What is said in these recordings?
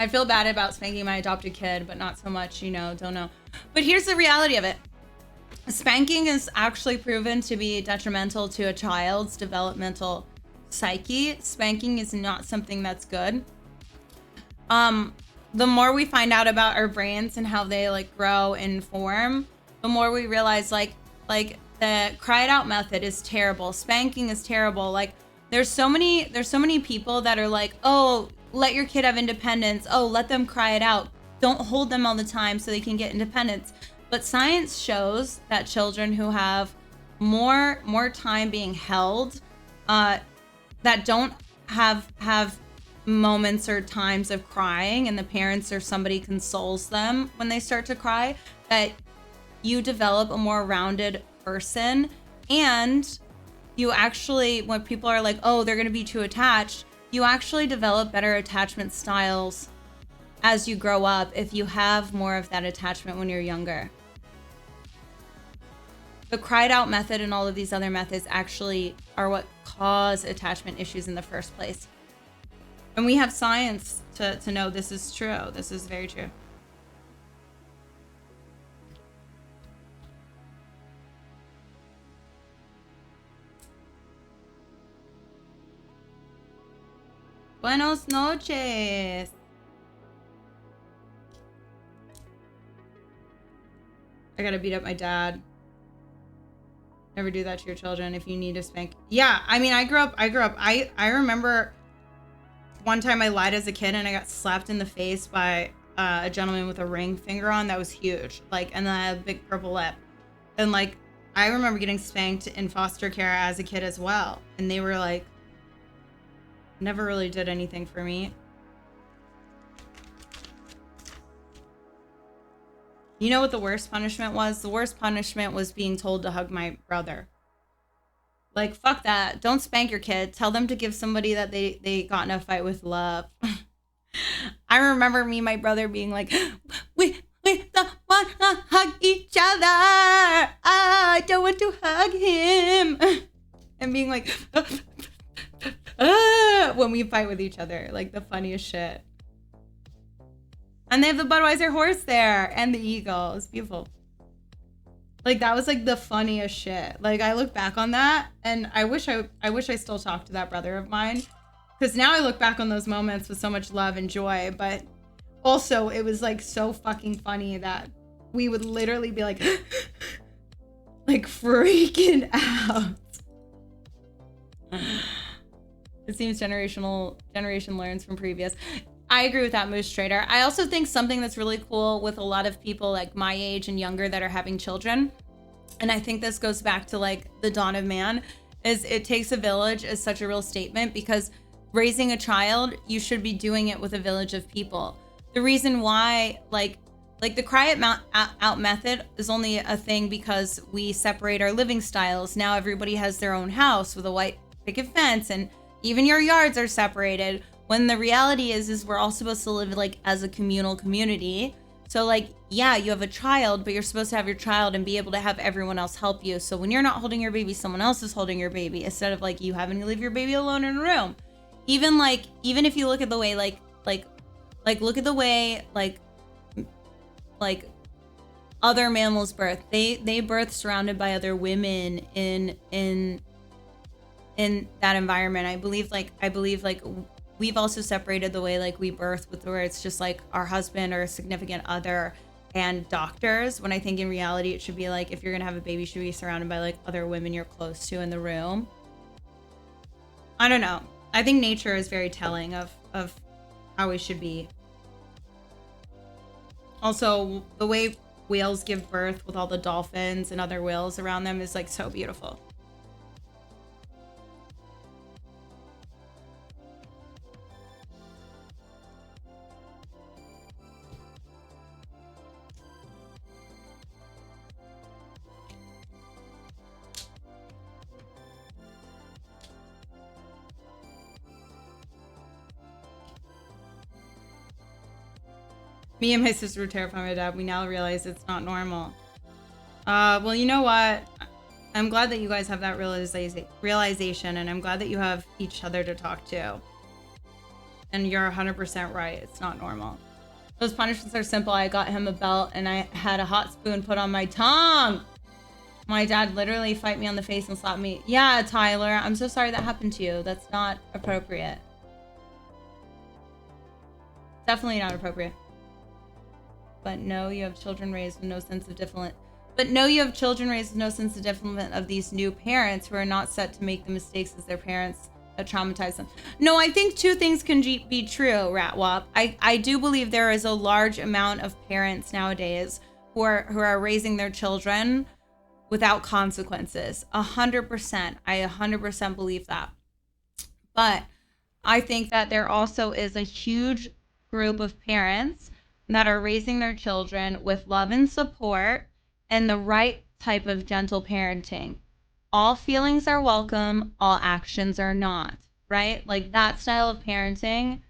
I feel bad about spanking my adopted kid, but not so much, you know, don't know. But here's the reality of it. Spanking is actually proven to be detrimental to a child's developmental psyche. Spanking is not something that's good. The more we find out about our brains and how they like grow and form, the more we realize like the cry it out method is terrible. Spanking is terrible. Like there's so many people that are like, oh, let your kid have independence. Oh, let them cry it out. Don't hold them all the time so they can get independence. But science shows that children who have more time being held, that don't have moments or times of crying, and the parents or somebody consoles them when they start to cry, that you develop a more rounded person. And you actually, when people are like, oh, they're going to be too attached, you actually develop better attachment styles as you grow up if you have more of that attachment when you're younger. The cried out method and all of these other methods actually are what cause attachment issues in the first place. And we have science to know this is true. This is very true. Buenos noches. I gotta beat up my dad. Never do that to your children if you need to spank. Yeah, I mean, I grew up. I remember one time I lied as a kid and I got slapped in the face by a gentleman with a ring finger on. That was huge. Like, and then I had a big purple lip. And like, I remember getting spanked in foster care as a kid as well. And they were like, never really did anything for me. You know what the worst punishment was? The worst punishment was being told to hug my brother. Like, fuck that. Don't spank your kid. Tell them to give somebody that they got in a fight with love. I remember me and my brother being like, we don't want to hug each other. I don't want to hug him. And being like, when we fight with each other. Like, the funniest shit. And they have the Budweiser horse there and the eagle. It's beautiful. Like, that was like the funniest shit. Like, I look back on that and I wish I still talked to that brother of mine, because now I look back on those moments with so much love and joy. But also it was like so fucking funny that we would literally be like like freaking out. It seems generation learns from previous. I agree with that, Moose Trader. I also think something that's really cool with a lot of people like my age and younger that are having children, and I think this goes back to like the dawn of man, is it takes a village is such a real statement, because raising a child, you should be doing it with a village of people. The reason why like the cry it out method is only a thing because we separate our living styles. Now everybody has their own house with a white picket fence, and even your yards are separated. When the reality is we're all supposed to live like as a communal community. So like, yeah, you have a child, but you're supposed to have your child and be able to have everyone else help you. So when you're not holding your baby, someone else is holding your baby, instead of like you having to leave your baby alone in a room. Even if you look at the way look at the way like other mammals birth. They birth surrounded by other women in that environment. I believe we've also separated the way like we birth, with where it's just like our husband or a significant other and doctors, when I think in reality it should be like, if you're gonna have a baby, you should be surrounded by like other women you're close to in the room. I don't know. I think nature is very telling of how we should be. Also, the way whales give birth with all the dolphins and other whales around them is like so beautiful. Me and my sister were terrified of my dad. We now realize it's not normal. Well, you know what? I'm glad that you guys have that realization, and I'm glad that you have each other to talk to. And you're 100% right. It's not normal. Those punishments are simple. I got him a belt and I had a hot spoon put on my tongue. My dad literally fight me on the face and slap me. Yeah, Tyler, I'm so sorry that happened to you. That's not appropriate. Definitely not appropriate. But no, you have children raised with no sense of development. Of these new parents who are not set to make the mistakes as their parents that traumatize them. No, I think two things can be true, Ratwap. I do believe there is a large amount of parents nowadays who are raising their children without consequences. 100%. I 100% believe that. But I think that there also is a huge group of parents that are raising their children with love and support and the right type of gentle parenting. All feelings are welcome, all actions are not, right? Like that style of parenting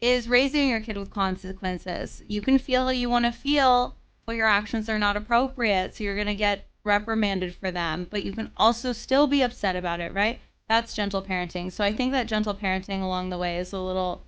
is raising your kid with consequences. You can feel how you want to feel, but your actions are not appropriate, so you're going to get reprimanded for them, but you can also still be upset about it, right? That's gentle parenting. So I think that gentle parenting along the way is a little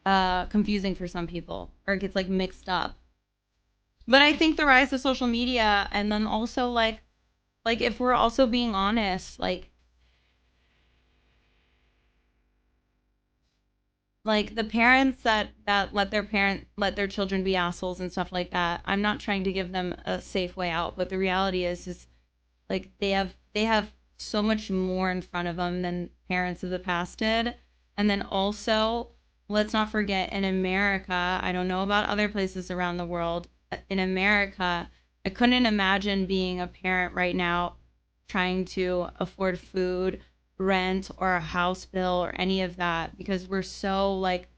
confusing for some people, or it gets like mixed up. But I think the rise of social media, and then also like if we're also being honest, like the parents that let their children be assholes and stuff like that, I'm not trying to give them a safe way out, but the reality is like they have so much more in front of them than parents of the past did. And then also, let's not forget, in America, I don't know about other places around the world, in America, I couldn't imagine being a parent right now trying to afford food, rent, or a house bill or any of that, because we're so like,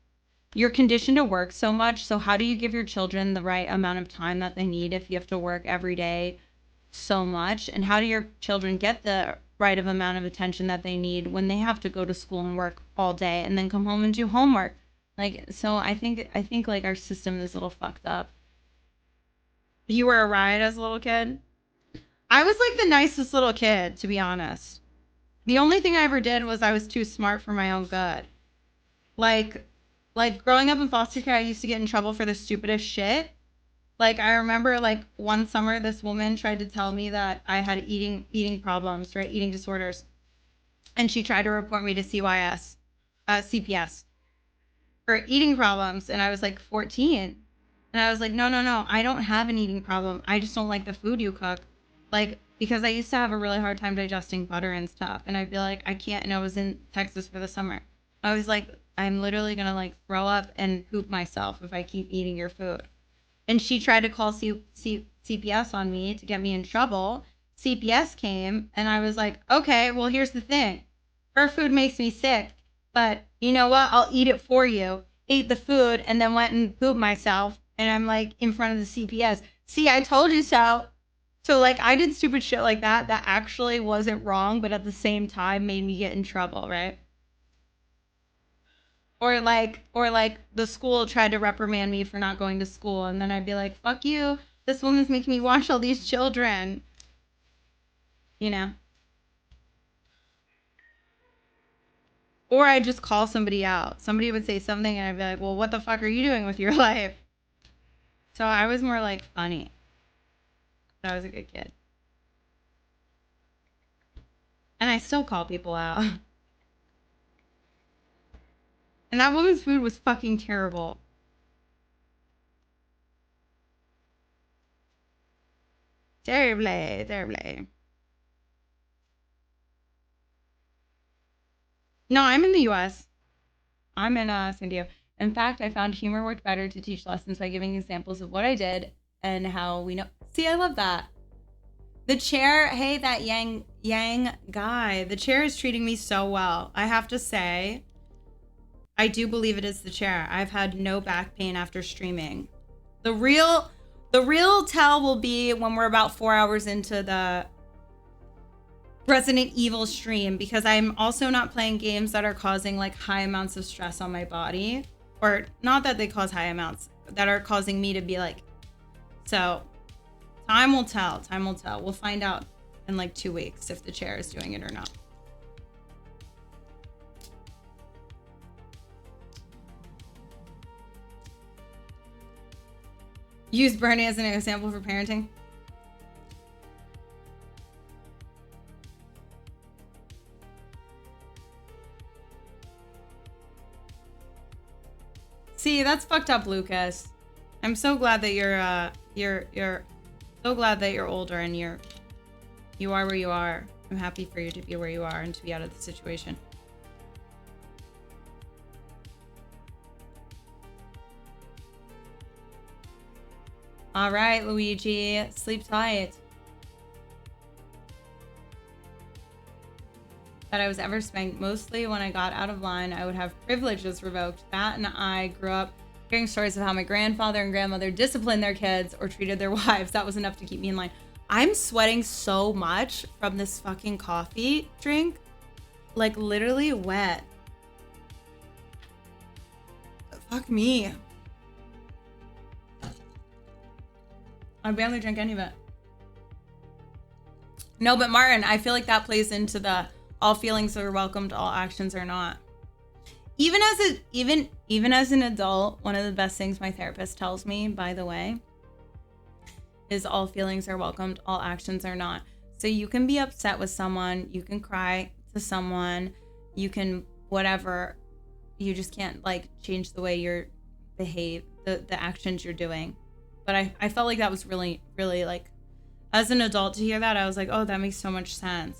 you're conditioned to work so much. So how do you give your children the right amount of time that they need if you have to work every day so much? And how do your children get the right of amount of attention that they need when they have to go to school and work all day and then come home and do homework? Like, so I think like our system is a little fucked up. You were a riot as a little kid? I was like the nicest little kid, to be honest. The only thing I ever did was I was too smart for my own good. Like growing up in foster care, I used to get in trouble for the stupidest shit. Like I remember like one summer this woman tried to tell me that I had eating problems, right? Eating disorders. And she tried to report me to CPS for eating problems, and I was like 14. And I was like, no, I don't have an eating problem. I just don't like the food you cook. Like, because I used to have a really hard time digesting butter and stuff. And I'd be like, I can't. And I was in Texas for the summer. I was like, I'm literally going to like throw up and poop myself if I keep eating your food. And she tried to call CPS on me to get me in trouble. CPS came, and I was like, okay, well, here's the thing. Her food makes me sick, but you know what? I'll eat it for you. Ate the food and then went and pooped myself. And I'm like in front of the CPS. See, I told you so. So like I did stupid shit like that actually wasn't wrong, but at the same time made me get in trouble, right? Or like the school tried to reprimand me for not going to school, and then I'd be like, fuck you, this woman's making me watch all these children, you know. Or I'd just call somebody out. Somebody would say something and I'd be like, well, what the fuck are you doing with your life? So I was more like funny. I was a good kid. And I still call people out. And that woman's food was fucking terrible. Terrible. No, I'm in the US. I'm in San Diego. In fact, I found humor worked better to teach lessons by giving examples of what I did and how we know. See, I love that. The chair, hey, that Yang guy, the chair is treating me so well. I have to say, I do believe it is the chair. I've had no back pain after streaming. The real tell will be when we're about 4 hours into the Resident Evil stream, because I'm also not playing games that are causing like high amounts of stress on my body, or not that they cause high amounts, that are causing me to be like, so time will tell. We'll find out in like 2 weeks if the chair is doing it or not. Use Bernie as an example for parenting. See, that's fucked up, Lucas. I'm so glad that you're so glad that you're older and you are where you are. I'm happy for you to be where you are and to be out of the situation. All right, Luigi, sleep tight. That I was ever spanked. Mostly when I got out of line, I would have privileges revoked. That and I grew up hearing stories of how my grandfather and grandmother disciplined their kids or treated their wives. That was enough to keep me in line. I'm sweating so much from this fucking coffee drink. Like literally wet. Fuck me. I barely drink any of it. No, but Martin, I feel like that plays into the all feelings are welcomed, all actions are not. Even as an adult, one of the best things my therapist tells me, by the way, is all feelings are welcomed, all actions are not. So you can be upset with someone, you can cry to someone, you can whatever, you just can't like change the way you're behave, the actions you're doing. But I felt like that was really, really like, as an adult to hear that, I was like, oh, that makes so much sense.